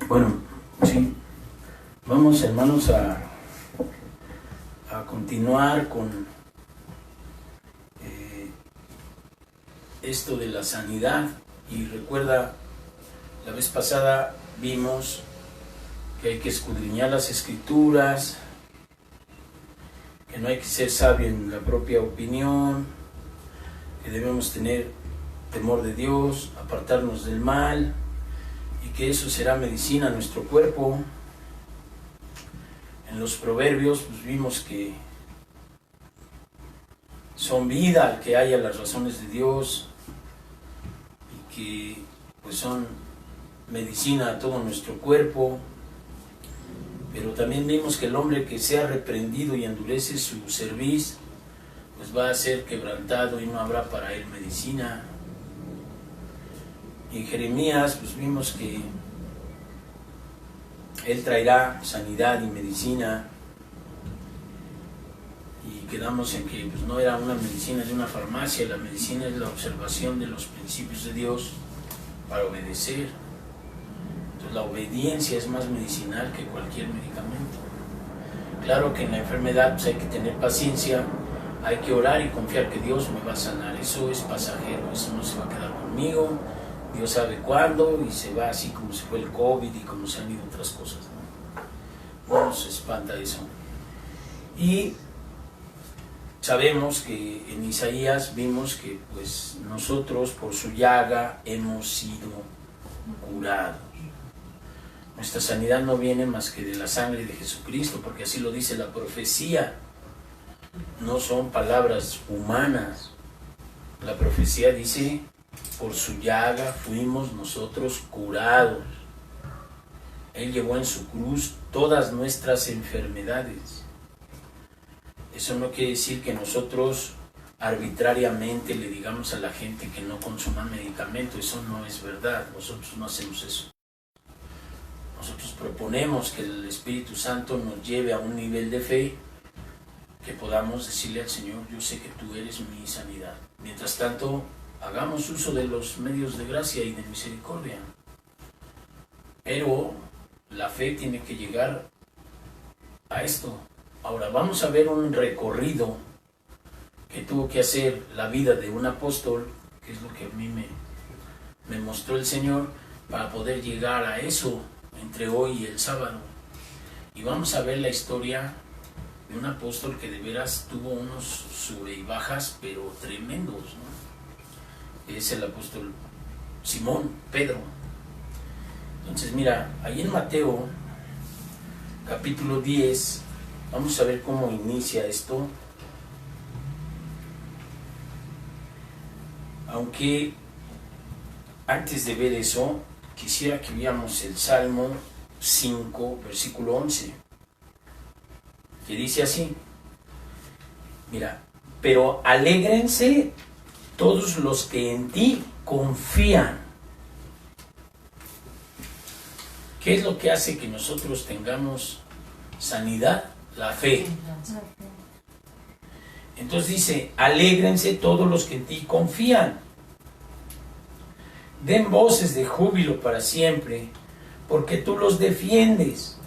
Bueno, sí, vamos hermanos a continuar con esto de la sanidad. Y recuerda, la vez pasada vimos que hay que escudriñar las escrituras, que no hay que ser sabio en la propia opinión, que debemos tener temor de Dios, apartarnos del mal, y que eso será medicina a nuestro cuerpo. En los proverbios pues vimos que son vida al que haya las razones de Dios, y que pues son medicina a todo nuestro cuerpo. Pero también vimos que el hombre que sea reprendido y endurece su cerviz, pues va a ser quebrantado y no habrá para él medicina. Y en Jeremías pues vimos que él traerá sanidad y medicina, y quedamos en que pues no era una medicina de una farmacia. La medicina es la observación de los principios de Dios para obedecer. Entonces la obediencia es más medicinal que cualquier medicamento. Claro que en la enfermedad pues hay que tener paciencia, hay que orar y confiar que Dios me va a sanar. Eso es pasajero, eso no se va a quedar conmigo. Dios sabe cuándo, y se va así como se fue el COVID y como se han ido otras cosas, ¿no? No nos espanta eso. Y sabemos que en Isaías vimos que pues nosotros por su llaga hemos sido curados. Nuestra sanidad no viene más que de la sangre de Jesucristo, porque así lo dice la profecía. No son palabras humanas. La profecía dice: por su llaga fuimos nosotros curados. Él llevó en su cruz todas nuestras enfermedades. Eso no quiere decir que nosotros arbitrariamente le digamos a la gente que no consuma medicamento. Eso no es verdad. Nosotros no hacemos eso. Nosotros proponemos que el Espíritu Santo nos lleve a un nivel de fe que podamos decirle al Señor: yo sé que tú eres mi sanidad. Mientras tanto, hagamos uso de los medios de gracia y de misericordia. Pero la fe tiene que llegar a esto. Ahora vamos a ver un recorrido que tuvo que hacer la vida de un apóstol, que es lo que a mí me mostró el Señor, para poder llegar a eso entre hoy y el sábado. Y vamos a ver la historia de un apóstol que de veras tuvo unos sube y bajas, pero tremendos, ¿no? Es el apóstol Simón Pedro. Entonces mira, ahí en Mateo capítulo 10, vamos a ver cómo inicia esto. Aunque antes de ver eso, quisiera que viéramos el Salmo 5, versículo 11, que dice así. Mira: pero alégrense todos los que en ti confían. ¿Qué es lo que hace que nosotros tengamos sanidad? La fe. Entonces dice: alégrense todos los que en ti confían. Den voces de júbilo para siempre, porque tú los defiendes.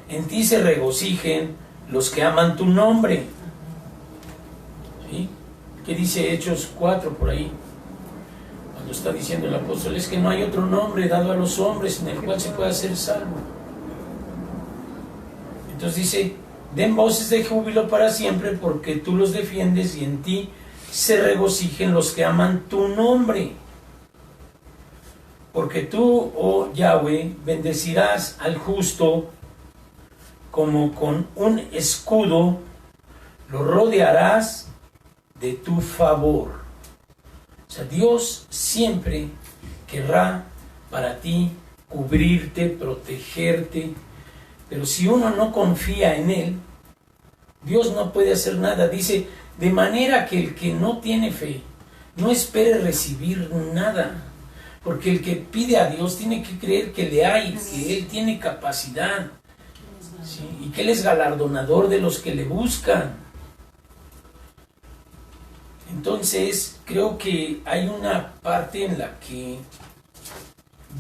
En ti se regocijen los que aman tu nombre. ¿Sí? ¿Qué dice Hechos 4 por ahí? Cuando está diciendo el apóstol: es que no hay otro nombre dado a los hombres en el cual se pueda ser salvo. Entonces dice: den voces de júbilo para siempre, porque tú los defiendes, y en ti se regocijen los que aman tu nombre. Porque tú, oh Yahweh, bendecirás al justo, como con un escudo lo rodearás de tu favor. O sea, Dios siempre querrá para ti cubrirte, protegerte. Pero si uno no confía en Él, Dios no puede hacer nada. Dice: de manera que el que no tiene fe no espere recibir nada. Porque el que pide a Dios tiene que creer que le hay, que Él tiene capacidad, ¿sí? Y que Él es galardonador de los que le buscan. Entonces, creo que hay una parte en la que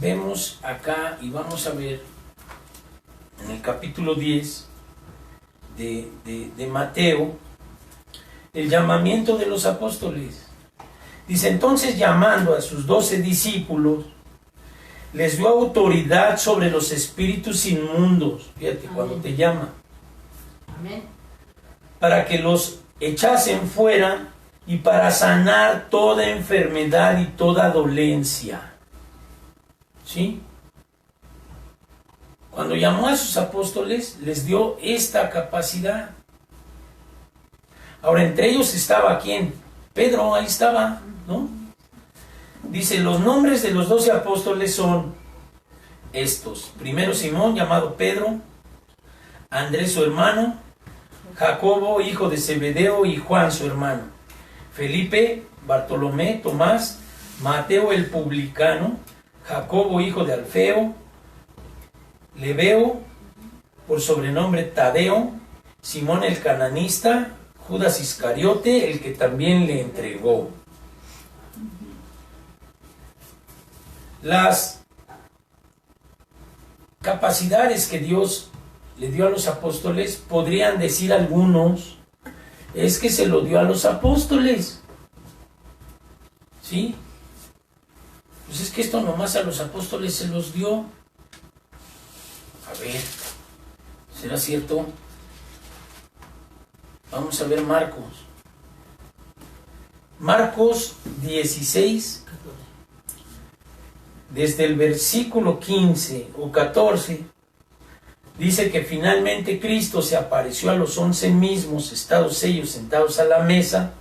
vemos acá y vamos a ver en el capítulo 10 de Mateo el llamamiento de los apóstoles. Dice: entonces, llamando a sus 12 discípulos, les dio autoridad sobre los espíritus inmundos. Fíjate, amén, cuando te llama. Amén. Para que los echasen fuera y para sanar toda enfermedad y toda dolencia. ¿Sí? Cuando llamó a sus apóstoles, les dio esta capacidad. Ahora, entre ellos estaba ¿quién? Pedro, ahí estaba, ¿no? Dice, los nombres de los 12 apóstoles son estos. Primero Simón, llamado Pedro, Andrés su hermano, Jacobo, hijo de Zebedeo, y Juan su hermano, Felipe, Bartolomé, Tomás, Mateo el publicano, Jacobo, hijo de Alfeo, Lebeo, por sobrenombre Tadeo, Simón el cananista, Judas Iscariote, el que también le entregó. Las capacidades que Dios le dio a los apóstoles, podrían decir algunos, es que se lo dio a los apóstoles. ¿Sí? Pues es que esto nomás a los apóstoles se los dio. A ver, ¿será cierto? Vamos a ver Marcos. Marcos 16, desde el versículo 15 o 14, dice que finalmente Cristo se apareció a los 11 mismos, estados ellos sentados a la mesa,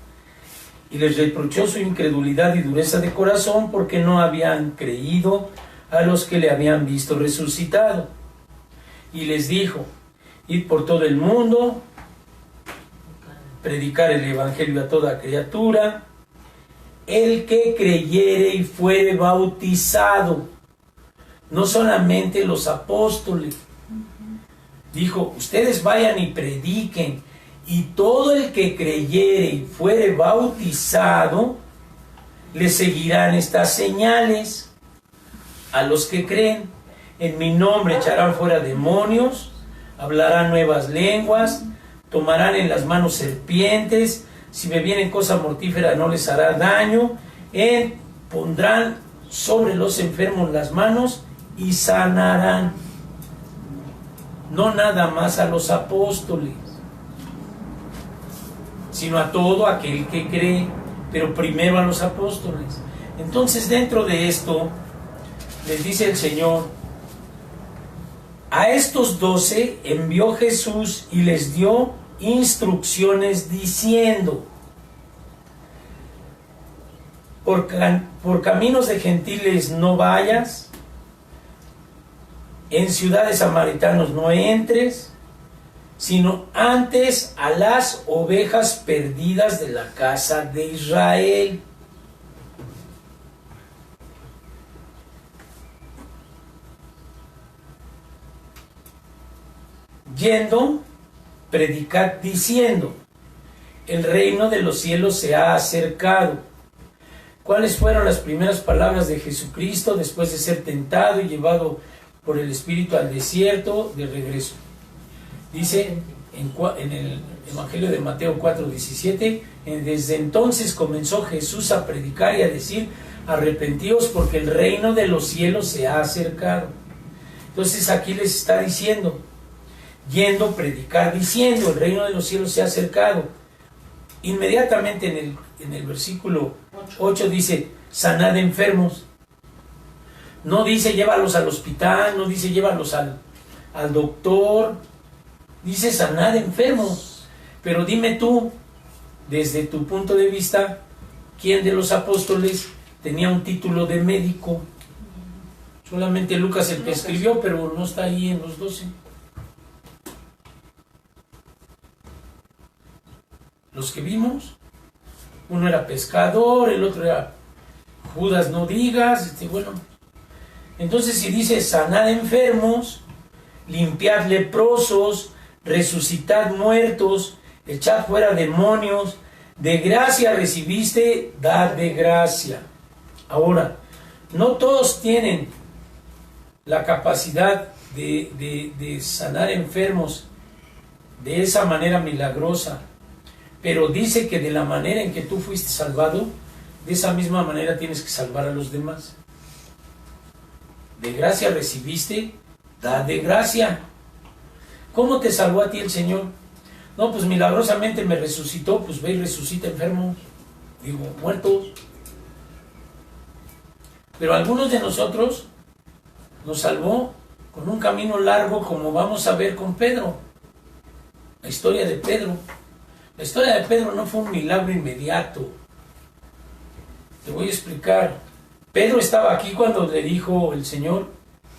y les reprochó su incredulidad y dureza de corazón porque no habían creído a los que le habían visto resucitado. Y les dijo: id por todo el mundo, predicar el evangelio a toda criatura. El que creyere y fuere bautizado, no solamente los apóstoles, dijo, ustedes vayan y prediquen, y todo el que creyere y fuere bautizado, le seguirán estas señales. A los que creen, en mi nombre echarán fuera demonios, hablarán nuevas lenguas, tomarán en las manos serpientes, si bebieren cosa mortífera no les hará daño, pondrán sobre los enfermos las manos y sanarán. No nada más a los apóstoles, sino a todo aquel que cree, pero primero a los apóstoles. Entonces, dentro de esto, les dice el Señor, a estos 12 envió Jesús y les dio instrucciones diciendo: por caminos de gentiles no vayas, en ciudades samaritanos no entres, sino antes a las ovejas perdidas de la casa de Israel. Yendo, predicad diciendo: el reino de los cielos se ha acercado. ¿Cuáles fueron las primeras palabras de Jesucristo después de ser tentado y llevado por el Espíritu al desierto de regreso? Dice en el Evangelio de Mateo 4:17, desde entonces comenzó Jesús a predicar y a decir: arrepentíos porque el reino de los cielos se ha acercado. Entonces aquí les está diciendo, yendo, predicar diciendo, el reino de los cielos se ha acercado. Inmediatamente en el versículo 8 dice, sanad enfermos. No dice llévalos al hospital, no dice llévalos al doctor, dice sanad enfermos. Pero dime tú, desde tu punto de vista, ¿quién de los apóstoles tenía un título de médico? Solamente Lucas, el que escribió, pero no está ahí en los 12. Los que vimos, uno era pescador, el otro era Judas, no digas, bueno. Entonces, si dice sanad enfermos, limpiad leprosos, resucitad muertos, echad fuera demonios, de gracia recibiste, dad de gracia. Ahora, no todos tienen la capacidad de sanar enfermos de esa manera milagrosa, pero dice que de la manera en que tú fuiste salvado, de esa misma manera tienes que salvar a los demás. De gracia recibiste, da de gracia. ¿Cómo te salvó a ti el Señor? No, pues milagrosamente me resucitó. Pues ve y resucita enfermos, digo, muertos. Pero algunos de nosotros nos salvó con un camino largo, como vamos a ver con Pedro. La historia de Pedro. La historia de Pedro no fue un milagro inmediato. Te voy a explicar. Pedro estaba aquí cuando le dijo el Señor: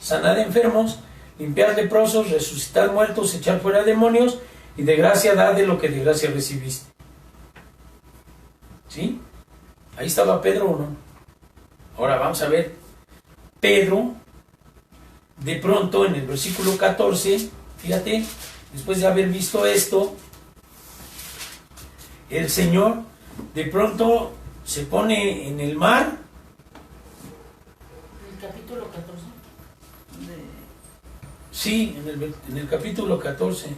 sanad enfermos, limpiar leprosos, resucitar muertos, echar fuera demonios, y de gracia dad de lo que de gracia recibiste. ¿Sí? Ahí estaba Pedro, ¿o no? Ahora vamos a ver. Pedro, de pronto en el versículo 14, fíjate, después de haber visto esto, el Señor de pronto se pone en el mar. ¿El capítulo 14? Sí, en el capítulo 14,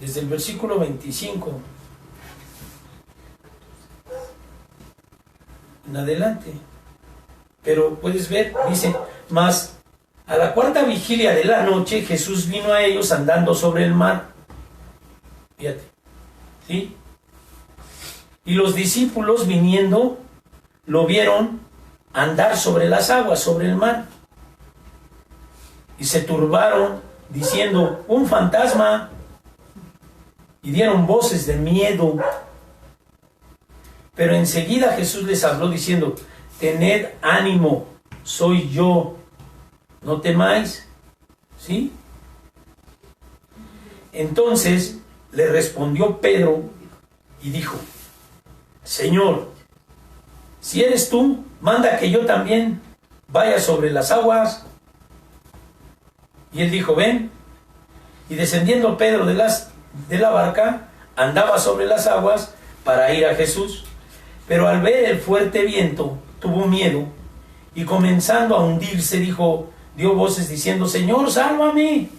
desde el versículo 25 en adelante. Pero puedes ver, dice: mas a la cuarta vigilia de la noche Jesús vino a ellos andando sobre el mar. Fíjate, ¿sí? Y los discípulos, viniendo, lo vieron andar sobre las aguas, sobre el mar. Y se turbaron, diciendo: un fantasma. Y dieron voces de miedo. Pero enseguida Jesús les habló diciendo: tened ánimo, soy yo, no temáis. ¿Sí? Entonces le respondió Pedro y dijo: Señor, si eres tú, manda que yo también vaya sobre las aguas. Y él dijo: ven. Y descendiendo Pedro de la barca, andaba sobre las aguas para ir a Jesús. Pero al ver el fuerte viento, tuvo miedo, y comenzando a hundirse, dio voces diciendo: Señor, sálvame.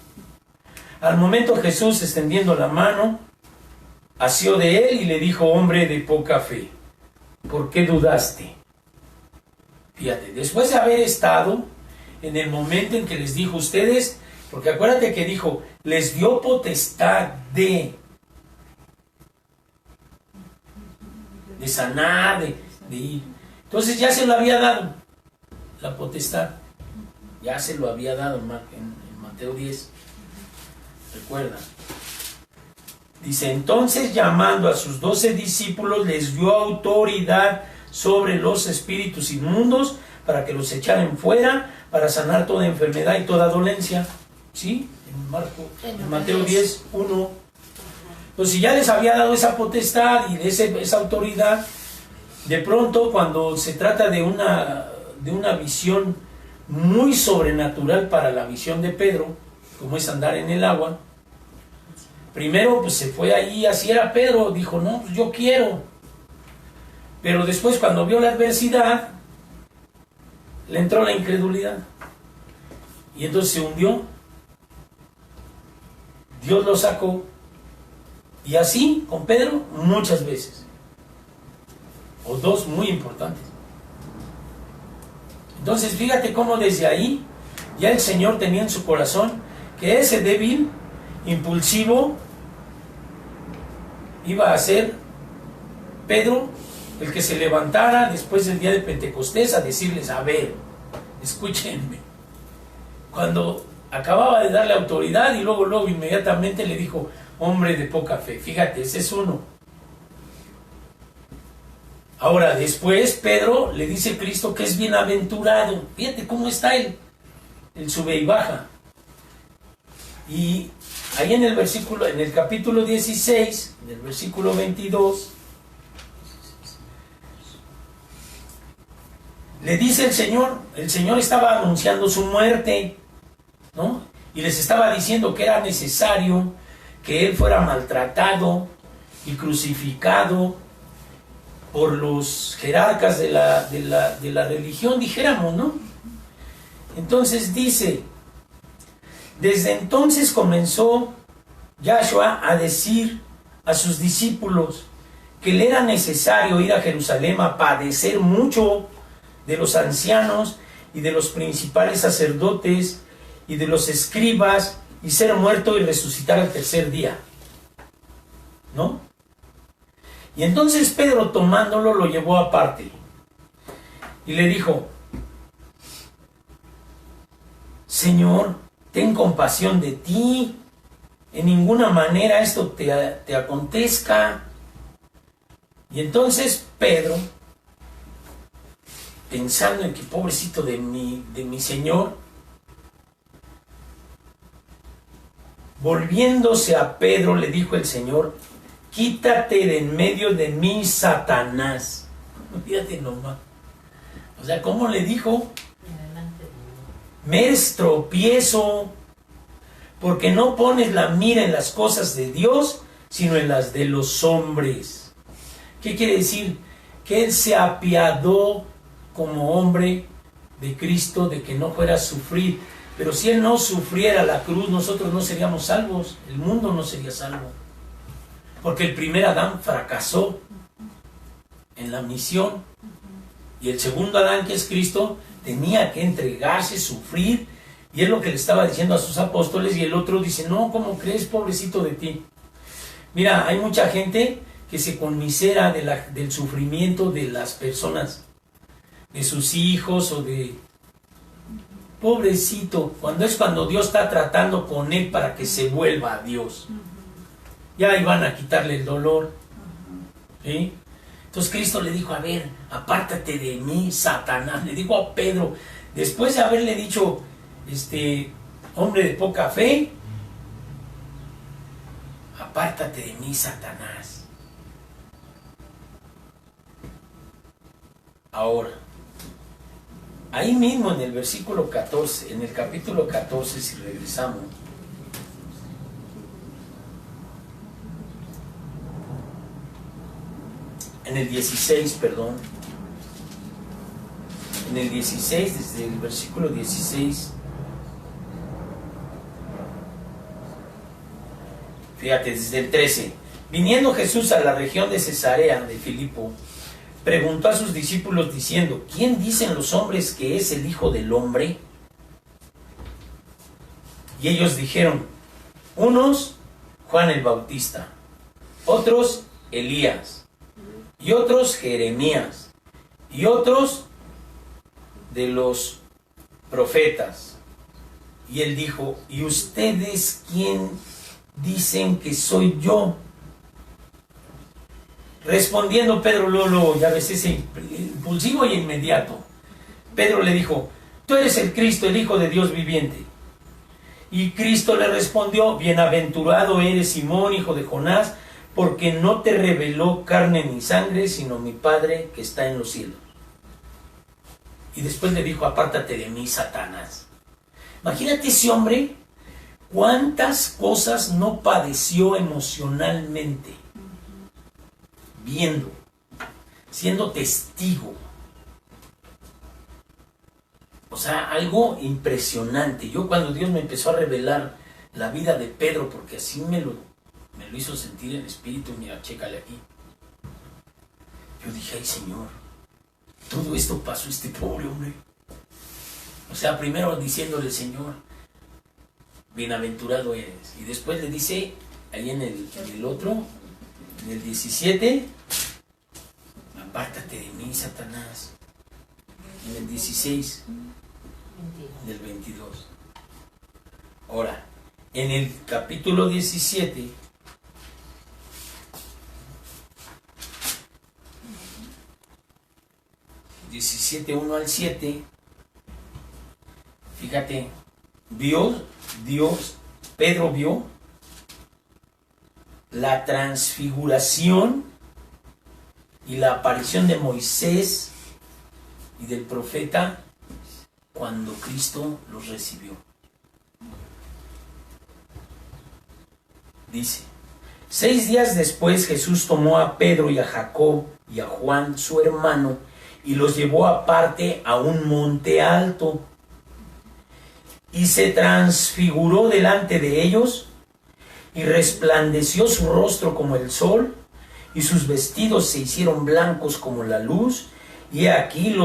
Al momento Jesús, extendiendo la mano, asió de él y le dijo: hombre de poca fe, ¿por qué dudaste? Fíjate, después de haber estado en el momento en que les dijo: ustedes, porque acuérdate que dijo, les dio potestad de sanar, de ir. Entonces ya se lo había dado, la potestad. Ya se lo había dado en Mateo 10. Recuerda. Dice: entonces, llamando a sus 12 discípulos, les dio autoridad sobre los espíritus inmundos para que los echaran fuera, para sanar toda enfermedad y toda dolencia. ¿Sí? En Mateo 10, 1. Pues si ya les había dado esa potestad y esa autoridad, de pronto cuando se trata de una visión muy sobrenatural para la visión de Pedro, como es andar en el agua, primero pues se fue ahí, así era Pedro, dijo: no, pues yo quiero. Pero después, cuando vio la adversidad, le entró la incredulidad. Y entonces se hundió. Dios lo sacó. Y así, con Pedro, muchas veces. O dos muy importantes. Entonces, fíjate cómo desde ahí, ya el Señor tenía en su corazón que ese débil, impulsivo, iba a ser Pedro el que se levantara después del día de Pentecostés a decirles: a ver, escúchenme. Cuando acababa de darle autoridad y luego inmediatamente le dijo: hombre de poca fe. Fíjate, ese es uno. Ahora, después Pedro le dice a Cristo que es bienaventurado. Fíjate cómo está el sube y baja. Y ahí en el capítulo 16, en el versículo 22, le dice el Señor estaba anunciando su muerte, ¿no? Y les estaba diciendo que era necesario que Él fuera maltratado y crucificado por los jerarcas de la religión, dijéramos, ¿no? Entonces dice, desde entonces comenzó Yahshua a decir a sus discípulos que le era necesario ir a Jerusalén a padecer mucho de los ancianos y de los principales sacerdotes y de los escribas y ser muerto y resucitar al tercer día, ¿no? Y entonces Pedro, tomándolo, lo llevó aparte y le dijo: Señor, ten compasión de ti, en ninguna manera esto te acontezca. Y entonces Pedro, pensando en que pobrecito de mi Señor, volviéndose a Pedro, le dijo el Señor: quítate de en medio de mí, Satanás. Fíjate nomás. O sea, ¿cómo le dijo? Me es tropiezo, porque no pones la mira en las cosas de Dios, sino en las de los hombres. ¿Qué quiere decir? Que Él se apiadó como hombre de Cristo de que no fuera a sufrir. Pero si Él no sufriera la cruz, nosotros no seríamos salvos, el mundo no sería salvo. Porque el primer Adán fracasó en la misión. Y el segundo Adán, que es Cristo, tenía que entregarse, sufrir. Y es lo que le estaba diciendo a sus apóstoles. Y el otro dice: no, ¿cómo crees, pobrecito de ti? Mira, hay mucha gente que se conmisera del sufrimiento de las personas, de sus hijos o de... Pobrecito, cuando Dios está tratando con él para que se vuelva a Dios. Ya iban a quitarle el dolor. ¿Sí? Entonces Cristo le dijo: a ver, apártate de mí, Satanás. Le dijo a Pedro, después de haberle dicho, hombre de poca fe, apártate de mí, Satanás. Ahora, ahí mismo en el versículo 14, en el capítulo 14, si regresamos, en el 16, perdón, en el 16, desde el versículo 16, fíjate, desde el 13, viniendo Jesús a la región de Cesarea de Filipo, preguntó a sus discípulos diciendo: ¿quién dicen los hombres que es el Hijo del Hombre? Y ellos dijeron: unos, Juan el Bautista, otros, Elías, y otros, Jeremías, y otros de los profetas. Y él dijo: ¿y ustedes quién dicen que soy yo? Respondiendo Pedro, luego, ya ves, ese impulsivo y inmediato. Pedro le dijo: tú eres el Cristo, el Hijo de Dios viviente. Y Cristo le respondió: bienaventurado eres, Simón, hijo de Jonás, porque no te reveló carne ni sangre, sino mi Padre que está en los cielos. Y después le dijo: apártate de mí, Satanás. Imagínate ese hombre, cuántas cosas no padeció emocionalmente, viendo, siendo testigo. O sea, algo impresionante. Yo, cuando Dios me empezó a revelar la vida de Pedro, porque así me lo hizo sentir en espíritu, mira, chécale aquí. Yo dije: ay, Señor, todo esto pasó este pobre hombre. O sea, primero diciéndole: Señor, bienaventurado eres. Y después le dice, ahí en el otro, en el 17, apártate de mí, Satanás. En el 16, en el 22. Ahora, en el capítulo 17, (17:1 al 7), fíjate, Pedro vio la transfiguración y la aparición de Moisés y del profeta cuando Cristo los recibió. Dice: 6 días después Jesús tomó a Pedro y a Jacob y a Juan su hermano y los llevó aparte a un monte alto y se transfiguró delante de ellos, y resplandeció su rostro como el sol, y sus vestidos se hicieron blancos como la luz, y aquí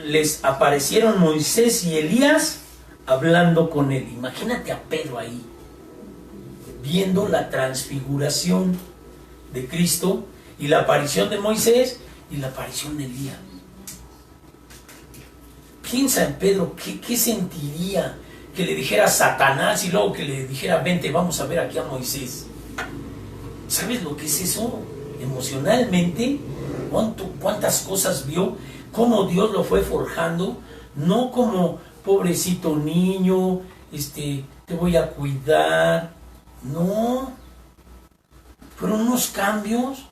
les aparecieron Moisés y Elías hablando con él. Imagínate a Pedro ahí, viendo la transfiguración de Cristo, y la aparición de Moisés y la aparición de Elías. Piensa en Pedro, ¿qué sentiría que le dijera Satanás y luego que le dijera, vente, vamos a ver aquí a Moisés? ¿Sabes lo que es eso? Emocionalmente, cuántas cosas vio, cómo Dios lo fue forjando, no como pobrecito niño, te voy a cuidar. No, fueron unos cambios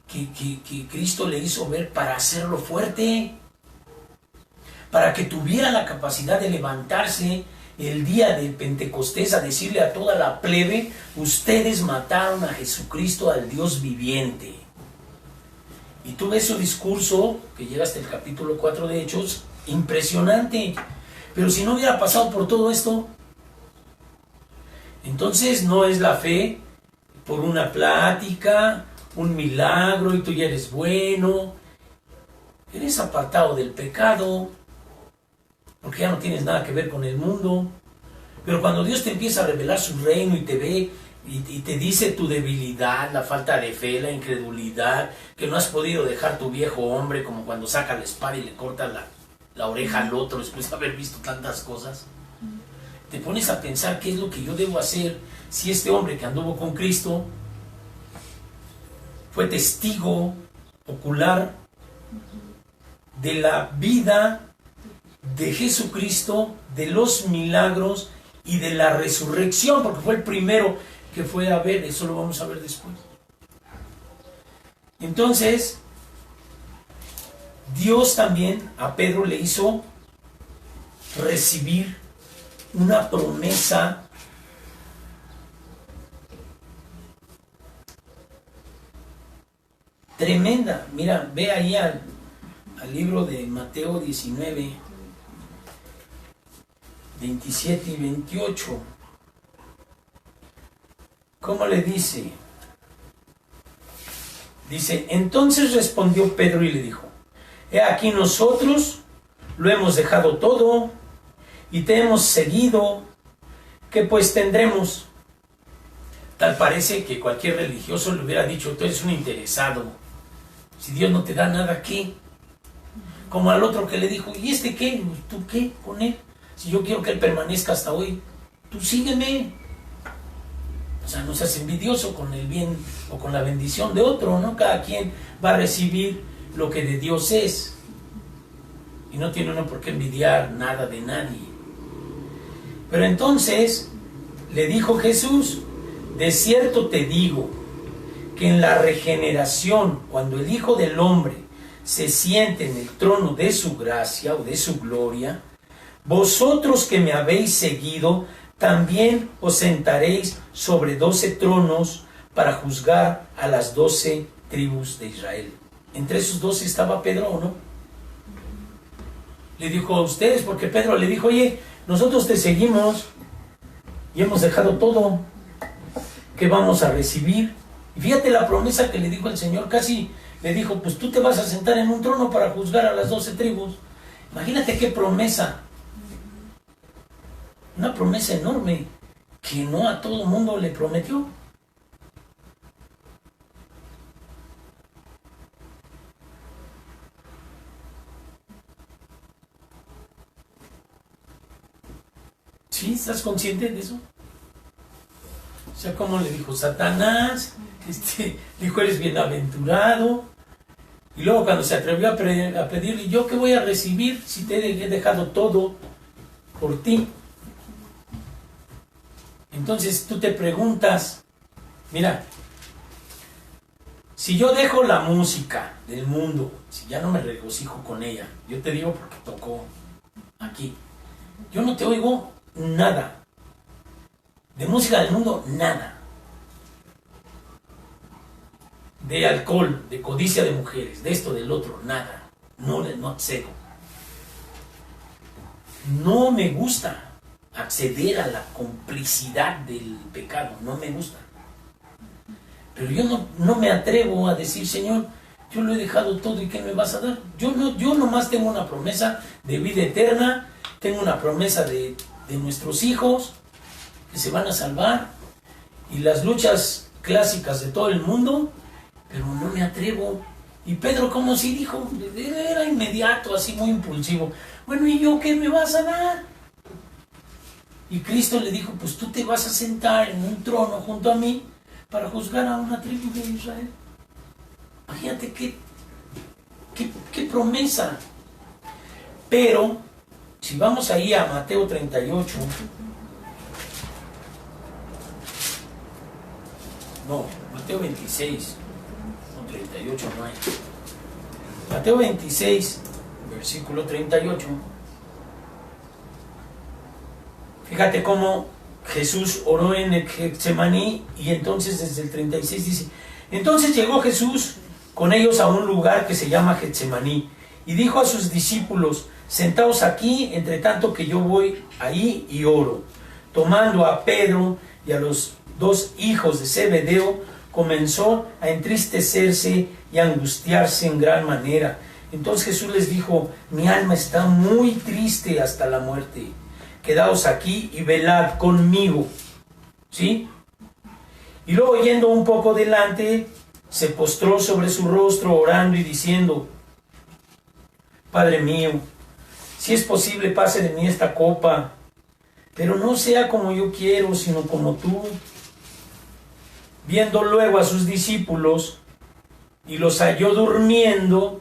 que Cristo le hizo ver para hacerlo fuerte, para que tuviera la capacidad de levantarse el día de Pentecostés a decirle a toda la plebe, ustedes mataron a Jesucristo, al Dios viviente. Y tú ves su discurso, que llega hasta el capítulo 4 de Hechos, impresionante. Pero si no hubiera pasado por todo esto, entonces no es la fe por una plática, un milagro y tú ya eres bueno. Eres apartado del pecado, porque ya no tienes nada que ver con el mundo. Pero cuando Dios te empieza a revelar su reino y te ve y te dice tu debilidad, la falta de fe, la incredulidad, que no has podido dejar tu viejo hombre, como cuando saca la espada y le corta la oreja al otro después de haber visto tantas cosas, te pones a pensar qué es lo que yo debo hacer si este hombre que anduvo con Cristo fue testigo ocular de la vida de Jesucristo, de los milagros y de la resurrección, porque fue el primero que fue a ver. Eso lo vamos a ver después. Entonces, Dios también a Pedro le hizo recibir una promesa tremenda. Mira, ve ahí al libro de Mateo 19, 27 y 28. ¿Cómo le dice? Dice, entonces respondió Pedro y le dijo, he aquí nosotros lo hemos dejado todo y te hemos seguido, ¿qué pues tendremos? Tal parece que cualquier religioso le hubiera dicho, tú eres un interesado, si Dios no te da nada, ¿qué? Como al otro que le dijo, ¿y este qué? ¿Tú qué con él? Si yo quiero que él permanezca hasta hoy, tú sígueme. O sea, no seas envidioso con el bien o con la bendición de otro, ¿no? Cada quien va a recibir lo que de Dios es. Y no tiene uno por qué envidiar nada de nadie. Pero entonces le dijo Jesús, de cierto te digo, que en la regeneración, cuando el Hijo del Hombre se siente en el trono de su gracia o de su gloria, vosotros que me habéis seguido, también os sentaréis sobre 12 tronos para juzgar a las 12 tribus de Israel. Entre esos 12 estaba Pedro, ¿o no? Le dijo a ustedes, porque Pedro le dijo, oye, nosotros te seguimos y hemos dejado todo, ¿qué vamos a recibir? Y fíjate la promesa que le dijo el Señor, casi le dijo, pues tú te vas a sentar en un trono para juzgar a las 12 tribus. Imagínate qué promesa. Una promesa enorme que no a todo mundo le prometió. ¿Sí? ¿Estás consciente de eso? O sea, como le dijo Satanás, dijo, eres bienaventurado. Y luego cuando se atrevió a pedirle, ¿yo qué voy a recibir si te he dejado todo por ti? Entonces tú te preguntas, mira, si yo dejo la música del mundo, si ya no me regocijo con ella, yo te digo porque tocó aquí, yo no te oigo nada. De música del mundo, nada. De alcohol, de codicia de mujeres, de esto, del otro, nada. No cedo. no me gusta acceder a la complicidad del pecado, no me gusta. Pero yo no me atrevo a decir, Señor, yo lo he dejado todo y ¿qué me vas a dar? Yo nomás tengo una promesa de vida eterna, tengo una promesa de nuestros hijos que se van a salvar y las luchas clásicas de todo el mundo, pero no me atrevo. Y Pedro, como si dijo, era inmediato, así muy impulsivo. Bueno, ¿y yo qué me vas a dar? Y Cristo le dijo, pues tú te vas a sentar en un trono junto a mí para juzgar a una tribu de Israel. Imagínate qué promesa. Pero, si vamos ahí a Mateo 38, no, Mateo 26, no 38 no hay. Mateo 26, versículo 38. Fíjate cómo Jesús oró en el Getsemaní y entonces desde el 36 dice, entonces llegó Jesús con ellos a un lugar que se llama Getsemaní y dijo a sus discípulos, sentaos aquí entre tanto que yo voy ahí y oro. Tomando a Pedro y a los dos hijos de Zebedeo, comenzó a entristecerse y a angustiarse en gran manera. Entonces Jesús les dijo, mi alma está muy triste hasta la muerte. Quedaos aquí y velad conmigo. ¿Sí? Y luego yendo un poco delante, se postró sobre su rostro orando y diciendo, Padre mío, si es posible pase de mí esta copa, pero no sea como yo quiero, sino como tú. Viendo luego a sus discípulos y los halló durmiendo,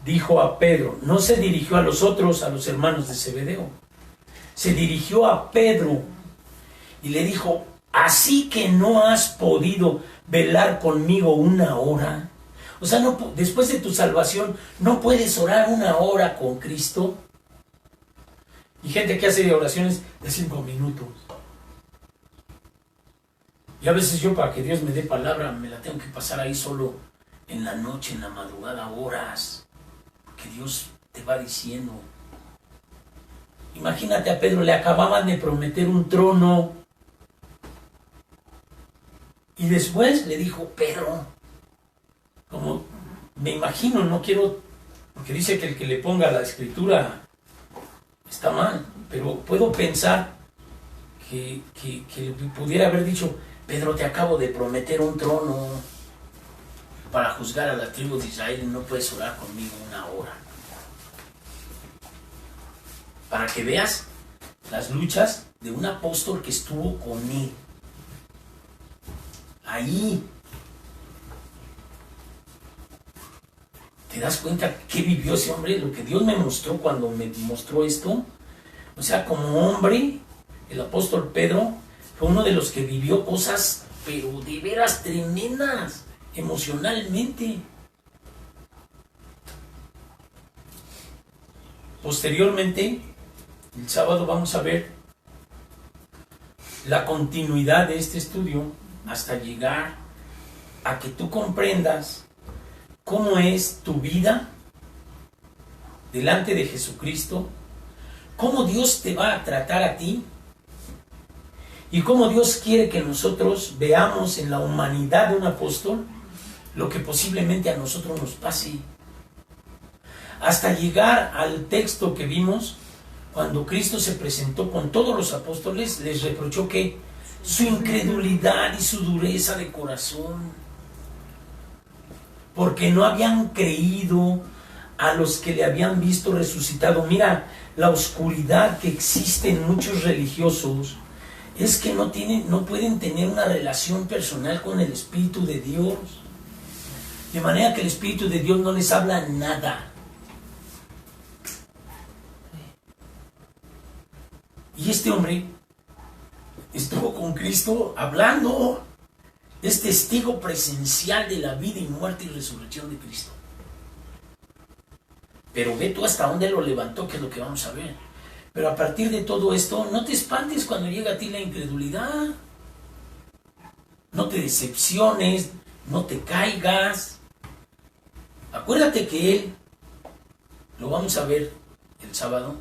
dijo a Pedro, no se dirigió a los otros, a los hermanos de Zebedeo, se dirigió a Pedro y le dijo, ¿así que no has podido velar conmigo una hora? O sea, no, después de tu salvación, ¿no puedes orar una hora con Cristo? Y gente que hace oraciones de 5 minutos. Y a veces yo, para que Dios me dé palabra, me la tengo que pasar ahí solo en la noche, en la madrugada, horas. Que Dios te va diciendo. Imagínate a Pedro, le acababan de prometer un trono. Y después le dijo, Pedro, como me imagino, no quiero, porque dice que el que le ponga la escritura está mal, pero puedo pensar que pudiera haber dicho, Pedro, te acabo de prometer un trono para juzgar a la tribu de Israel y no puedes orar conmigo una hora. Para que veas las luchas de un apóstol que estuvo con él. Ahí. ¿Te das cuenta qué vivió ese hombre? Lo que Dios me mostró cuando me mostró esto. O sea, como hombre, el apóstol Pedro fue uno de los que vivió cosas, pero de veras tremendas, emocionalmente. Posteriormente, el sábado vamos a ver la continuidad de este estudio hasta llegar a que tú comprendas cómo es tu vida delante de Jesucristo, cómo Dios te va a tratar a ti y cómo Dios quiere que nosotros veamos en la humanidad de un apóstol lo que posiblemente a nosotros nos pase. Hasta llegar al texto que vimos, cuando Cristo se presentó con todos los apóstoles, les reprochó que su incredulidad y su dureza de corazón, porque no habían creído a los que le habían visto resucitado. Mira, la oscuridad que existe en muchos religiosos es que no pueden tener una relación personal con el Espíritu de Dios, de manera que el Espíritu de Dios no les habla nada. Y este hombre estuvo con Cristo hablando, es testigo presencial de la vida y muerte y resurrección de Cristo. Pero ve tú hasta dónde lo levantó, que es lo que vamos a ver. Pero a partir de todo esto, no te espantes cuando llega a ti la incredulidad. No te decepciones, no te caigas. Acuérdate que Él, lo vamos a ver el sábado,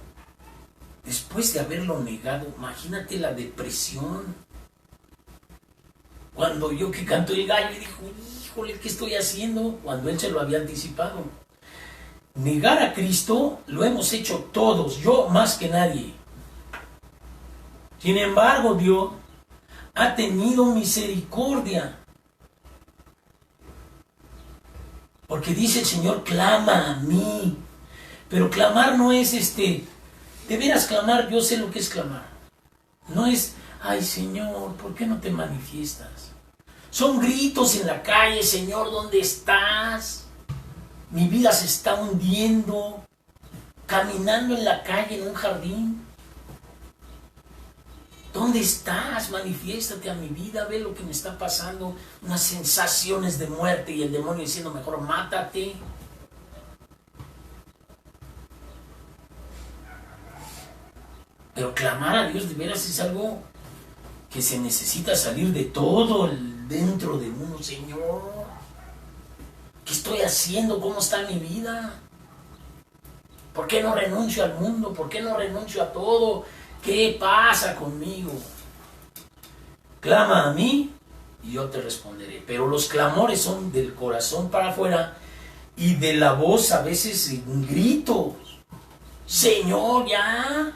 después de haberlo negado, imagínate la depresión. Cuando yo que cantó el gallo y dijo, híjole, ¿qué estoy haciendo? Cuando él se lo había anticipado. Negar a Cristo lo hemos hecho todos, yo más que nadie. Sin embargo, Dios ha tenido misericordia. Porque dice el Señor, clama a mí. Pero clamar no es de veras clamar, yo sé lo que es clamar. No es, ay Señor, ¿por qué no te manifiestas? Son gritos en la calle, Señor, ¿dónde estás? Mi vida se está hundiendo. Caminando en la calle, en un jardín. ¿Dónde estás? Manifiéstate a mi vida, ve lo que me está pasando. Unas sensaciones de muerte y el demonio diciendo, mejor mátate. Pero clamar a Dios de veras es algo que se necesita salir de todo dentro de uno. Señor, ¿qué estoy haciendo? ¿Cómo está mi vida? ¿Por qué no renuncio al mundo? ¿Por qué no renuncio a todo? ¿Qué pasa conmigo? Clama a mí y yo te responderé. Pero los clamores son del corazón para afuera y de la voz a veces en gritos. Señor, ya.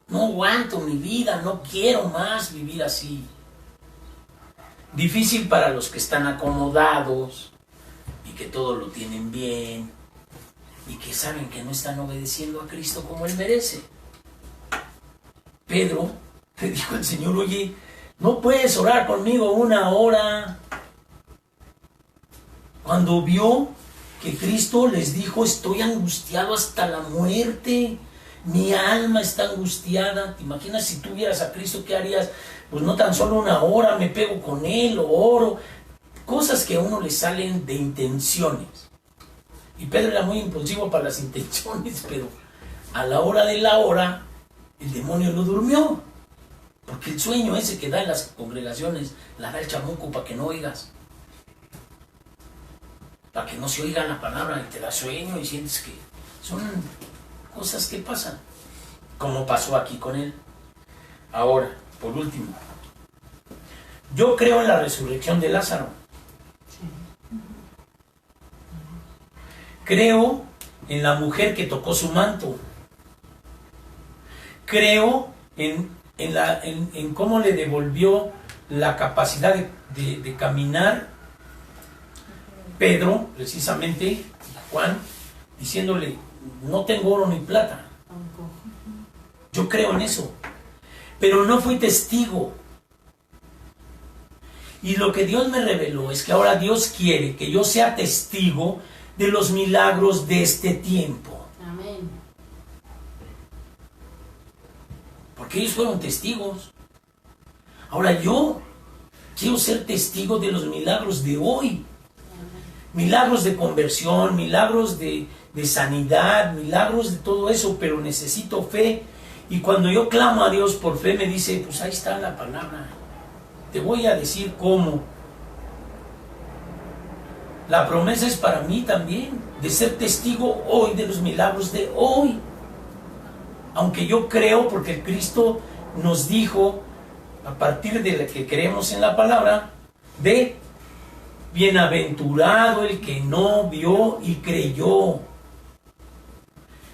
No aguanto mi vida, no quiero más vivir así. Difícil para los que están acomodados y que todo lo tienen bien y que saben que no están obedeciendo a Cristo como Él merece. Pedro le dijo al Señor, oye, ¿no puedes orar conmigo 1 hora? Cuando vio que Cristo les dijo, estoy angustiado hasta la muerte. Mi alma está angustiada. ¿Te imaginas si tú vieras a Cristo, qué harías? Pues no tan solo 1 hora, me pego con Él, o oro. Cosas que a uno le salen de intenciones. Y Pedro era muy impulsivo para las intenciones, pero a la hora de la hora, el demonio no durmió. Porque el sueño ese que da en las congregaciones, la da el chamuco para que no oigas. Para que no se oiga la palabra y te da sueño y sientes que son cosas que pasan, como pasó aquí con él. Ahora, por último, yo creo en la resurrección de Lázaro. Creo en la mujer que tocó su manto. Creo en cómo le devolvió la capacidad de caminar Pedro, precisamente, Juan, diciéndole, no tengo oro ni plata. Yo creo en eso. Pero no fui testigo. Y lo que Dios me reveló es que ahora Dios quiere que yo sea testigo de los milagros de este tiempo. Amén. Porque ellos fueron testigos. Ahora yo quiero ser testigo de los milagros de hoy. Milagros de conversión, milagros de sanidad, milagros de todo eso, pero necesito fe. Y cuando yo clamo a Dios por fe, me dice, pues ahí está la palabra. Te voy a decir cómo. La promesa es para mí también, de ser testigo hoy de los milagros de hoy. Aunque yo creo, porque Cristo nos dijo, a partir de lo que creemos en la palabra, de bienaventurado el que no vio y creyó.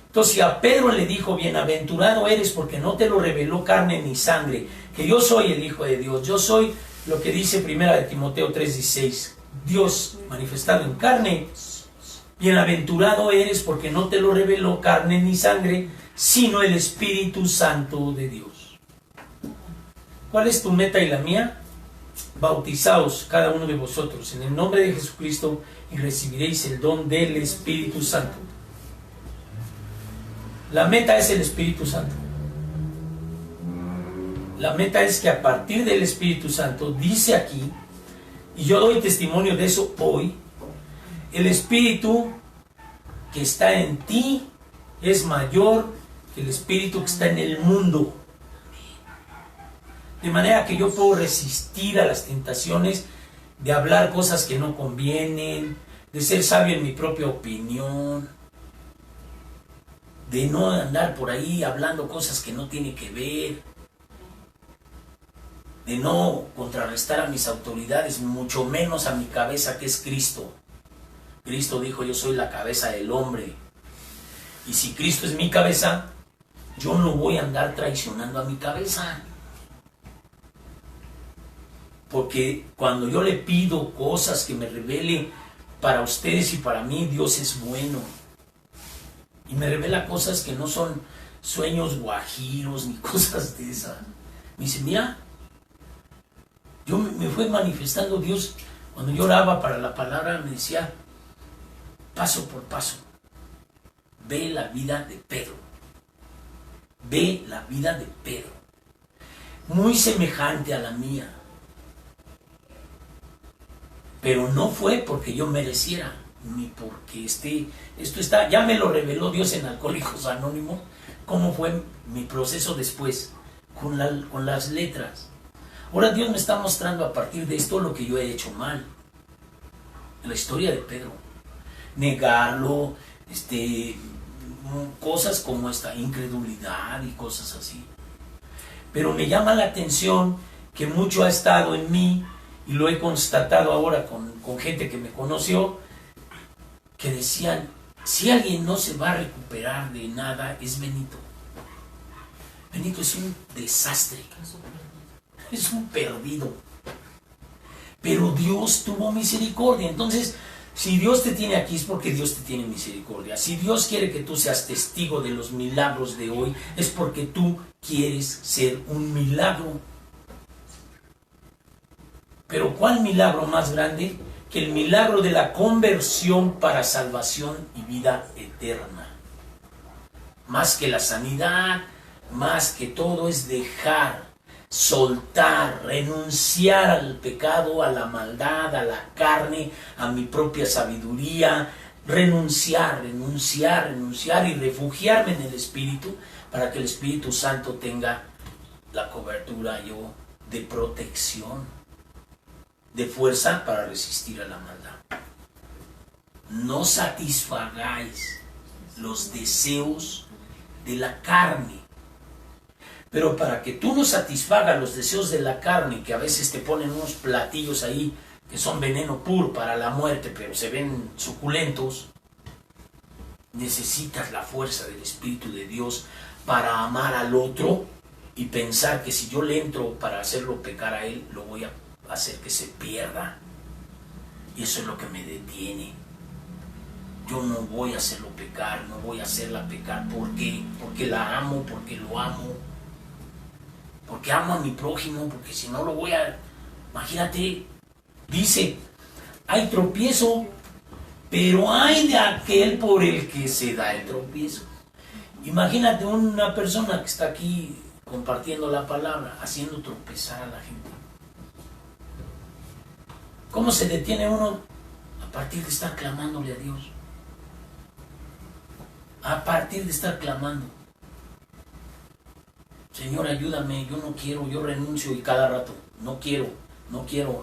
Entonces, si a Pedro le dijo, bienaventurado eres porque no te lo reveló carne ni sangre, que yo soy el Hijo de Dios, yo soy lo que dice 1 Timoteo 3:16, Dios manifestado en carne, bienaventurado eres porque no te lo reveló carne ni sangre, sino el Espíritu Santo de Dios. ¿Cuál es tu meta y la mía? Bautizaos cada uno de vosotros en el nombre de Jesucristo y recibiréis el don del Espíritu Santo. La meta es el Espíritu Santo. La meta es que a partir del Espíritu Santo, dice aquí, y yo doy testimonio de eso hoy, el Espíritu que está en ti es mayor que el Espíritu que está en el mundo. De manera que yo puedo resistir a las tentaciones de hablar cosas que no convienen, de ser sabio en mi propia opinión, de no andar por ahí hablando cosas que no tiene que ver, de no contrarrestar a mis autoridades, mucho menos a mi cabeza que es Cristo. Cristo dijo: yo soy la cabeza del hombre. Y si Cristo es mi cabeza, yo no voy a andar traicionando a mi cabeza. Porque cuando yo le pido cosas que me revele para ustedes y para mí, Dios es bueno. Y me revela cosas que no son sueños guajiros ni cosas de esas. Me dice: mira, me fue manifestando Dios. Cuando yo oraba para la palabra, me decía, paso por paso, ve la vida de Pedro. Ve la vida de Pedro. Muy semejante a la mía. Pero no fue porque yo mereciera, ni porque esto está, ya me lo reveló Dios en Alcohólicos Anónimos, cómo fue mi proceso después, con las letras. Ahora Dios me está mostrando a partir de esto lo que yo he hecho mal. La historia de Pedro. Negarlo, cosas como esta, incredulidad y cosas así. Pero me llama la atención que mucho ha estado en mí, y lo he constatado ahora con gente que me conoció, que decían: si alguien no se va a recuperar de nada, es Benito. Benito es un desastre, es un perdido. Pero Dios tuvo misericordia. Entonces, si Dios te tiene aquí, es porque Dios te tiene misericordia. Si Dios quiere que tú seas testigo de los milagros de hoy, es porque tú quieres ser un milagro. Pero ¿cuál milagro más grande que el milagro de la conversión para salvación y vida eterna? Más que la sanidad, más que todo, es dejar, soltar, renunciar al pecado, a la maldad, a la carne, a mi propia sabiduría, renunciar y refugiarme en el Espíritu, para que el Espíritu Santo tenga la cobertura de protección, de fuerza para resistir a la maldad. No satisfagáis los deseos de la carne. Pero para que tú no satisfagas los deseos de la carne, que a veces te ponen unos platillos ahí que son veneno puro para la muerte, pero se ven suculentos, necesitas la fuerza del Espíritu de Dios para amar al otro y pensar que si yo le entro para hacerlo pecar a él, lo voy a hacer que se pierda. Y eso es lo que me detiene. Yo no voy a hacerlo pecar, no voy a hacerla pecar. ¿Por qué? Porque la amo, porque lo amo, porque amo a mi prójimo, porque si no lo voy a... Imagínate, dice, hay tropiezo, pero hay de aquel por el que se da el tropiezo. Imagínate una persona que está aquí compartiendo la palabra, haciendo tropezar a la gente. ¿Cómo se detiene uno? A partir de estar clamándole a Dios. A partir de estar clamando. Señor, ayúdame, yo no quiero, yo renuncio, y cada rato, no quiero,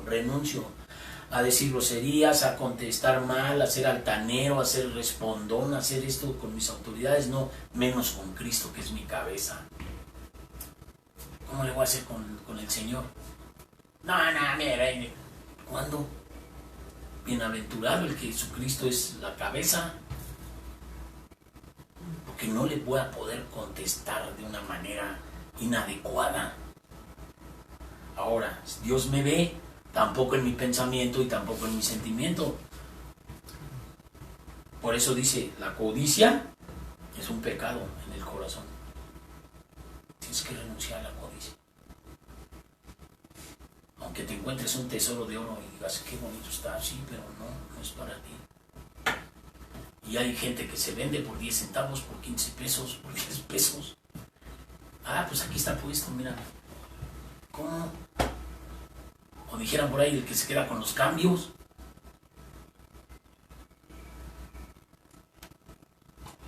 renuncio a decir groserías, a contestar mal, a ser altanero, a ser respondón, a hacer esto con mis autoridades, no, menos con Cristo, que es mi cabeza. ¿Cómo le voy a hacer con el Señor? No, mira, ¿cuándo? Bienaventurado el que Jesucristo es la cabeza, porque no le voy a poder contestar de una manera inadecuada. Ahora, Dios me ve, tampoco en mi pensamiento y tampoco en mi sentimiento. Por eso dice, la codicia es un pecado en el corazón. Tienes que renunciar a la codicia. Aunque te encuentres un tesoro de oro y digas, qué bonito está, sí, pero no es para ti. Y hay gente que se vende por 10 centavos, por 15 pesos, por 10 pesos. Ah, pues aquí está puesto, mira. ¿Cómo? O dijeran por ahí, el que se queda con los cambios.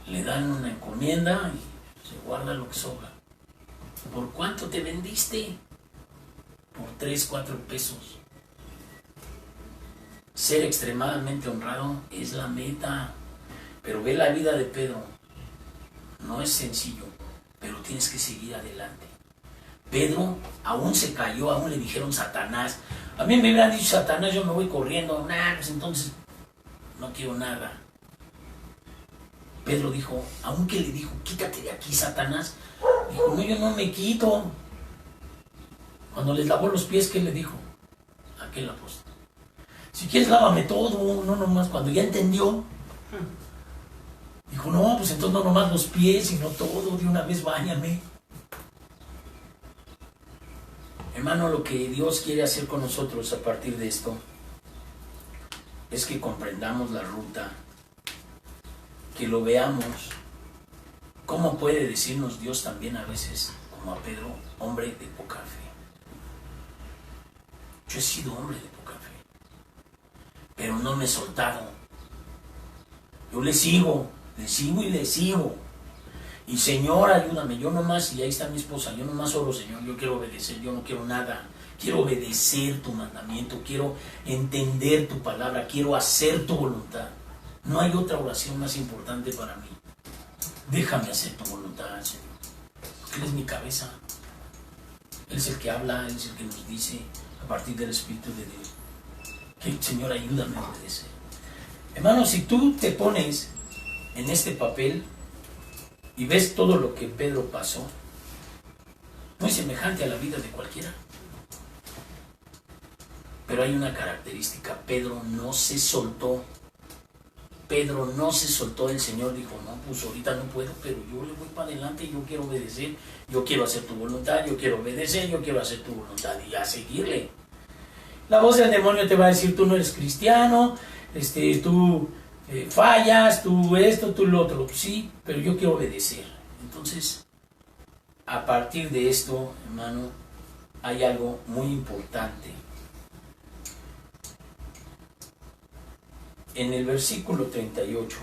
Le dan una encomienda y se guarda lo que sobra. ¿Por cuánto te vendiste? Por 3, 4 pesos. Ser extremadamente honrado es la meta. Pero ve la vida de Pedro. no es sencillo, pero tienes que seguir adelante. Pedro aún se cayó, aún le dijeron Satanás. A mí me hubieran dicho Satanás, yo me voy corriendo. Nah, pues entonces no quiero nada. Pedro dijo, aunque le dijo, quítate de aquí, Satanás. Dijo, no, yo no me quito. Cuando les lavó los pies, ¿qué le dijo? Aquel apóstol. Si quieres, lávame todo, no nomás. Cuando ya entendió, dijo, no, pues entonces no nomás los pies, sino todo, de una vez báñame. Hermano, lo que Dios quiere hacer con nosotros a partir de esto es que comprendamos la ruta, que lo veamos. ¿Cómo puede decirnos Dios también a veces, como a Pedro, hombre de poca fe? Yo he sido hombre de poca fe, pero no me he soltado. Yo le sigo y le sigo. Y Señor, ayúdame, yo nomás, y ahí está mi esposa, yo nomás oro, Señor, yo quiero obedecer, yo no quiero nada. Quiero obedecer tu mandamiento, quiero entender tu palabra, quiero hacer tu voluntad. No hay otra oración más importante para mí. Déjame hacer tu voluntad, Señor. Porque Él es mi cabeza. Él es el que habla, Él es el que nos dice a partir del Espíritu de Dios. Que Señor, ayúdame a obedecer. Hermano, si tú te pones en este papel y ves todo lo que Pedro pasó, muy semejante a la vida de cualquiera. Pero hay una característica, Pedro no se soltó. Pedro no se soltó, el Señor dijo, no, pues ahorita no puedo, pero yo le voy para adelante, yo quiero obedecer, yo quiero hacer tu voluntad, yo quiero obedecer, yo quiero hacer tu voluntad y a seguirle. La voz del demonio te va a decir, tú no eres cristiano, tú fallas, tú esto, tú lo otro. Sí, pero yo quiero obedecer. Entonces, a partir de esto, hermano, hay algo muy importante. En el versículo 38,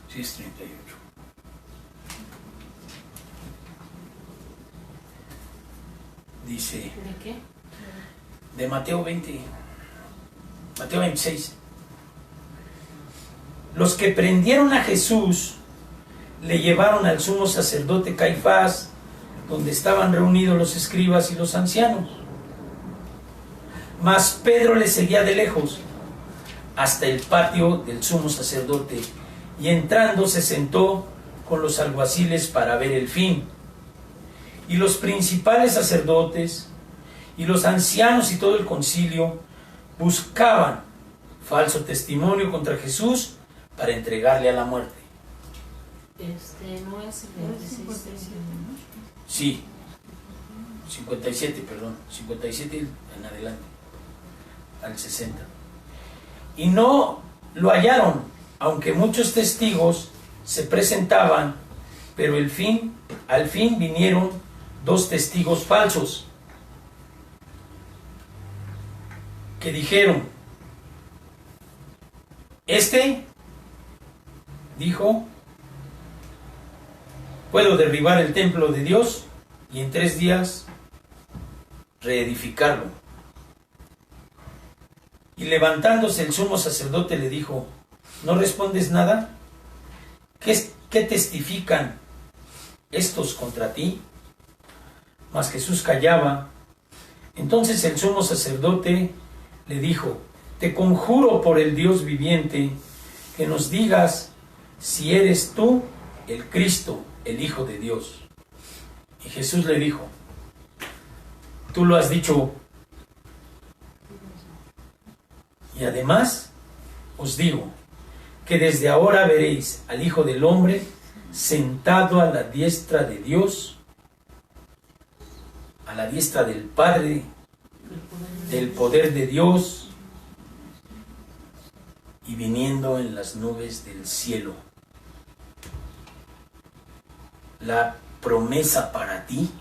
sí es 38. Dice, ¿De qué? de Mateo 20, Mateo 26. Los que prendieron a Jesús le llevaron al sumo sacerdote Caifás, donde estaban reunidos los escribas y los ancianos. Mas Pedro le seguía de lejos hasta el patio del sumo sacerdote, y entrando se sentó con los alguaciles para ver el fin. Y los principales sacerdotes y los ancianos y todo el concilio buscaban falso testimonio contra Jesús para entregarle a la muerte. No es el 56. Sí, 57, perdón, 57 en adelante, al 60. Y no lo hallaron, aunque muchos testigos se presentaban, pero al fin vinieron 2 testigos falsos que dijeron, dijo, puedo derribar el templo de Dios y en 3 días reedificarlo. Y levantándose el sumo sacerdote le dijo, ¿no respondes nada? ¿Qué testifican estos contra ti? Mas Jesús callaba. Entonces el sumo sacerdote le dijo, te conjuro por el Dios viviente, que nos digas si eres tú el Cristo, el Hijo de Dios. Y Jesús le dijo, tú lo has dicho. Y además os digo que desde ahora veréis al Hijo del Hombre sentado a la diestra de Dios, a la diestra del Padre, del poder de Dios, y viniendo en las nubes del cielo. La promesa para ti,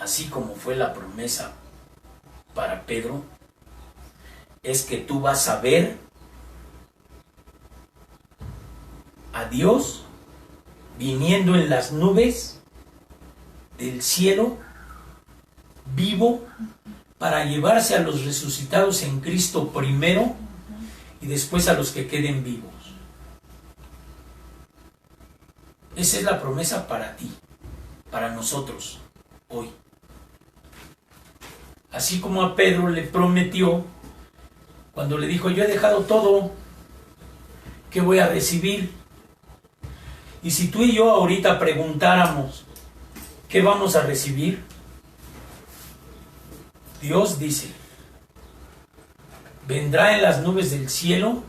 así como fue la promesa para Pedro, es que tú vas a ver a Dios viniendo en las nubes del cielo, vivo, para llevarse a los resucitados en Cristo primero y después a los que queden vivos. Esa es la promesa para ti, para nosotros, hoy. Así como a Pedro le prometió, cuando le dijo, yo he dejado todo, ¿qué voy a recibir? Y si tú y yo ahorita preguntáramos, ¿qué vamos a recibir? Dios dice, vendrá en las nubes del cielo,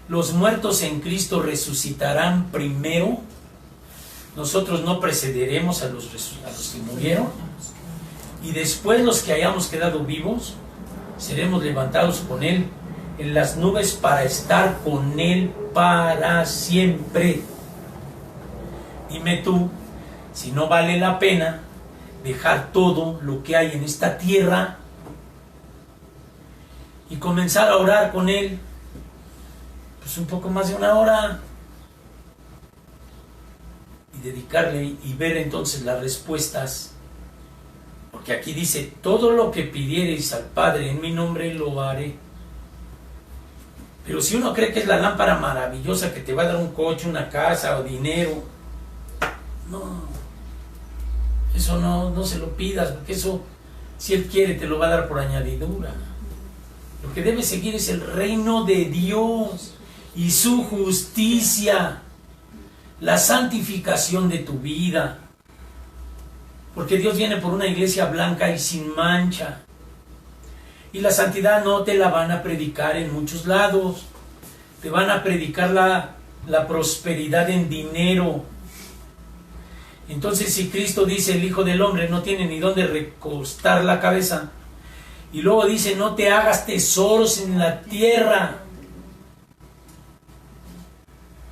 los muertos en Cristo resucitarán primero, nosotros no precederemos a los que murieron, y después los que hayamos quedado vivos, seremos levantados con Él en las nubes para estar con Él para siempre. Dime tú, si no vale la pena dejar todo lo que hay en esta tierra y comenzar a orar con Él, pues un poco más de una hora, y dedicarle y ver entonces las respuestas, porque aquí dice, todo lo que pidiereis al Padre en mi nombre lo haré. Pero si uno cree que es la lámpara maravillosa que te va a dar un coche, una casa o dinero, no, eso no se lo pidas, porque eso, si Él quiere, te lo va a dar por añadidura. Lo que debes seguir es el reino de Dios y su justicia, la santificación de tu vida, porque Dios viene por una iglesia blanca y sin mancha. Y la santidad no te la van a predicar en muchos lados, te van a predicar la prosperidad en dinero. Entonces, si Cristo dice, el Hijo del Hombre no tiene ni dónde recostar la cabeza, y luego dice, no te hagas tesoros en la tierra,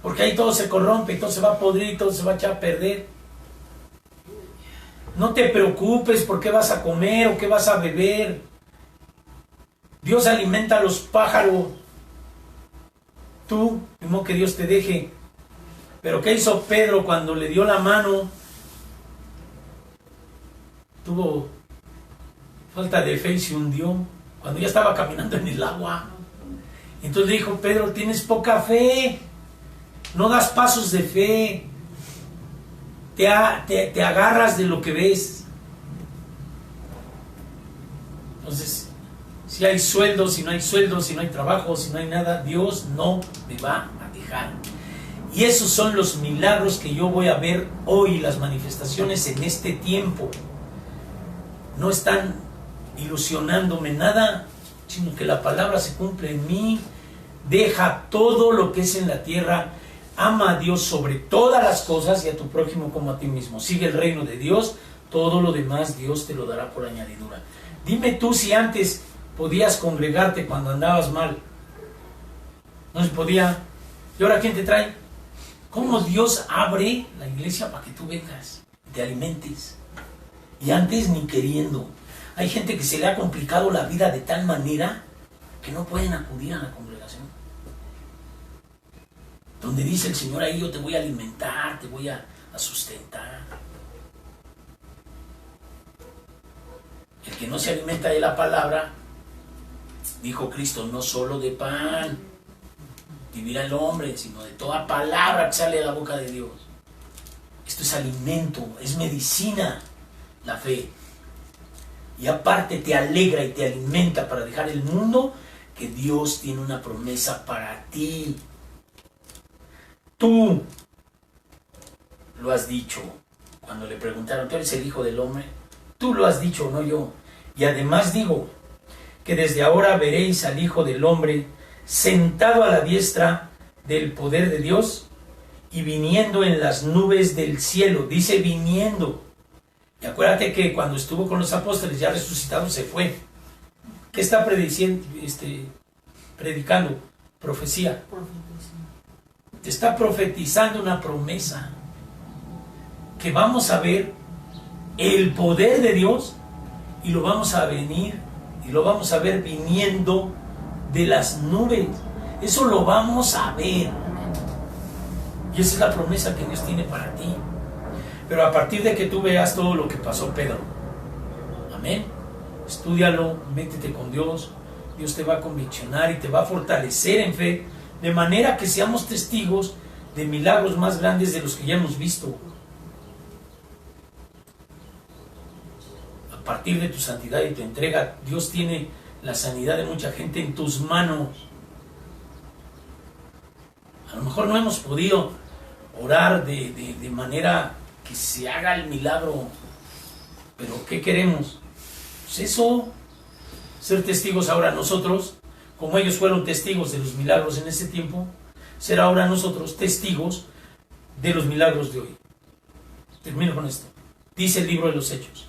porque ahí todo se corrompe, todo se va a podrir, todo se va a echar a perder. No te preocupes por qué vas a comer o qué vas a beber. Dios alimenta a los pájaros. Tú, de modo que Dios te deje. Pero ¿qué hizo Pedro cuando le dio la mano? Tuvo falta de fe y se hundió cuando ya estaba caminando en el agua. Entonces le dijo, Pedro, tienes poca fe, no das pasos de fe, te agarras de lo que ves. Entonces, si hay sueldo, si no hay sueldo, si no hay trabajo, si no hay nada, Dios no me va a dejar. Y esos son los milagros que yo voy a ver hoy, las manifestaciones en este tiempo. No están ilusionándome nada, sino que la palabra se cumple en mí. Deja todo lo que es en la tierra, ama a Dios sobre todas las cosas y a tu prójimo como a ti mismo. Sigue el reino de Dios, todo lo demás Dios te lo dará por añadidura. Dime tú si antes podías congregarte cuando andabas mal. No se podía. ¿Y ahora quién te trae? ¿Cómo Dios abre la iglesia para que tú vengas y te alimentes? Y antes ni queriendo. Hay gente que se le ha complicado la vida de tal manera que no pueden acudir a la congregación. Donde dice el Señor, ahí yo te voy a alimentar, te voy a sustentar. El que no se alimenta de la palabra, dijo Cristo, no solo de pan vivirá el hombre, sino de toda palabra que sale de la boca de Dios. Esto es alimento, es medicina, la fe. Y aparte te alegra y te alimenta para dejar el mundo, que Dios tiene una promesa para ti. Tú lo has dicho. Cuando le preguntaron, ¿tú eres el Hijo del Hombre? Tú lo has dicho, no yo. Y además digo que desde ahora veréis al Hijo del Hombre sentado a la diestra del poder de Dios y viniendo en las nubes del cielo. Dice viniendo. Y acuérdate que cuando estuvo con los apóstoles ya resucitado se fue. ¿Qué está predicando? Profecía. Te está profetizando una promesa. Que vamos a ver el poder de Dios y lo vamos a venir y lo vamos a ver viniendo de las nubes. Eso lo vamos a ver. Y esa es la promesa que Dios tiene para ti. Pero a partir de que tú veas todo lo que pasó Pedro, amén, estúdialo, métete con Dios. Dios te va a conviccionar y te va a fortalecer en fe, de manera que seamos testigos de milagros más grandes de los que ya hemos visto. A partir de tu santidad y tu entrega, Dios tiene la sanidad de mucha gente en tus manos. A lo mejor no hemos podido orar de manera que se haga el milagro, pero ¿qué queremos? Pues eso, ser testigos ahora nosotros, como ellos fueron testigos de los milagros en ese tiempo, ser ahora nosotros testigos de los milagros de hoy. Termino con esto. Dice el libro de los Hechos: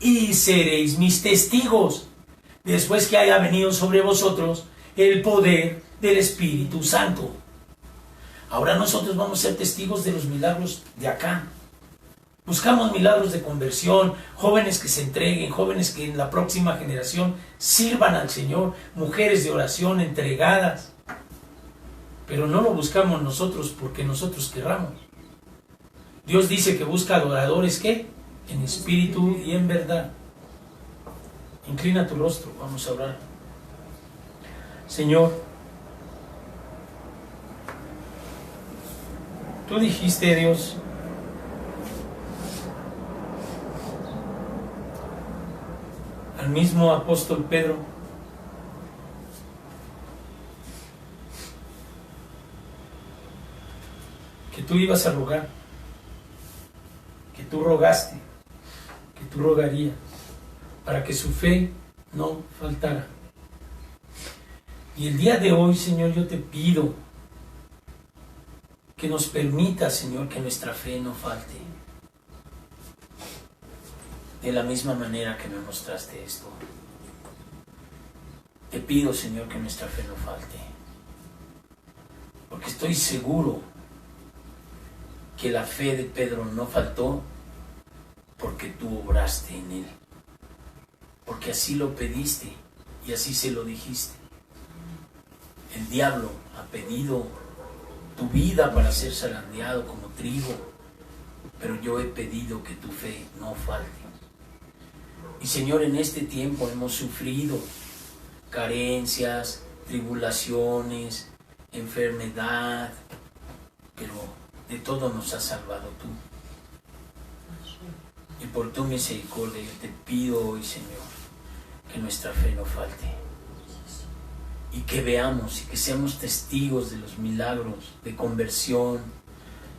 y seréis mis testigos después que haya venido sobre vosotros el poder del Espíritu Santo. Ahora nosotros vamos a ser testigos de los milagros de acá. Buscamos milagros de conversión, jóvenes que se entreguen, jóvenes que en la próxima generación sirvan al Señor, mujeres de oración entregadas. Pero no lo buscamos nosotros porque nosotros querramos. Dios dice que busca adoradores, ¿qué? En espíritu y en verdad. Inclina tu rostro, vamos a orar. Señor, tú dijiste, Dios, al mismo apóstol Pedro, que tú ibas a rogar, que tú rogaste, que tú rogarías, para que su fe no faltara. Y el día de hoy, Señor, yo te pido que nos permita, Señor, que nuestra fe no falte. De la misma manera que me mostraste esto, te pido, Señor, que nuestra fe no falte. Porque estoy seguro que la fe de Pedro no faltó porque tú obraste en él. Porque así lo pediste y así se lo dijiste. El diablo ha pedido tu vida para ser zarandeado como trigo, pero yo he pedido que tu fe no falte. Y Señor, en este tiempo hemos sufrido carencias, tribulaciones, enfermedad, pero de todo nos has salvado tú. Y por tu misericordia yo te pido hoy, Señor, que nuestra fe no falte. Y que veamos y que seamos testigos de los milagros de conversión,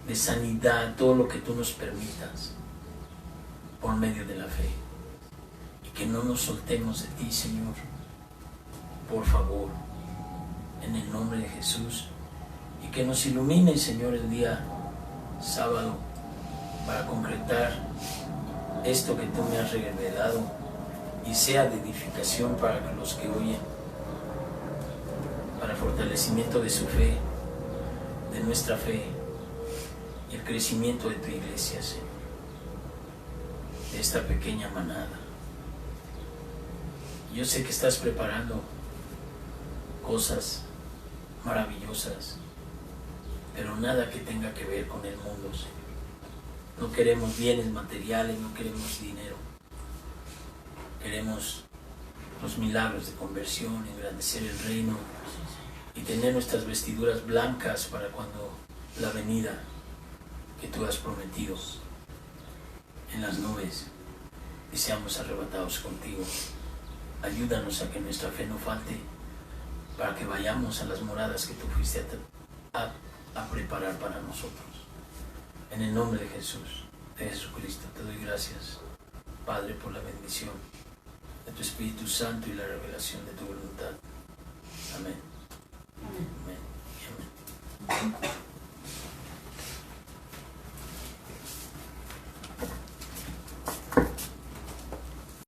de sanidad, todo lo que tú nos permitas, por medio de la fe. Y que no nos soltemos de ti, Señor. Por favor, en el nombre de Jesús. Y que nos ilumine, Señor, el día sábado para concretar esto que tú me has revelado y sea de edificación para los que oyen, para fortalecimiento de su fe, de nuestra fe y el crecimiento de tu iglesia, Señor, de esta pequeña manada. Yo sé que estás preparando cosas maravillosas, pero nada que tenga que ver con el mundo, Señor. No queremos bienes materiales, no queremos dinero. Queremos los milagros de conversión, engrandecer el reino y tener nuestras vestiduras blancas para cuando la venida que tú has prometido en las nubes y seamos arrebatados contigo. Ayúdanos a que nuestra fe no falte, para que vayamos a las moradas que tú fuiste a preparar para nosotros. En el nombre de Jesús, de Jesucristo, te doy gracias, Padre, por la bendición de tu Espíritu Santo y la revelación de tu voluntad. Amén.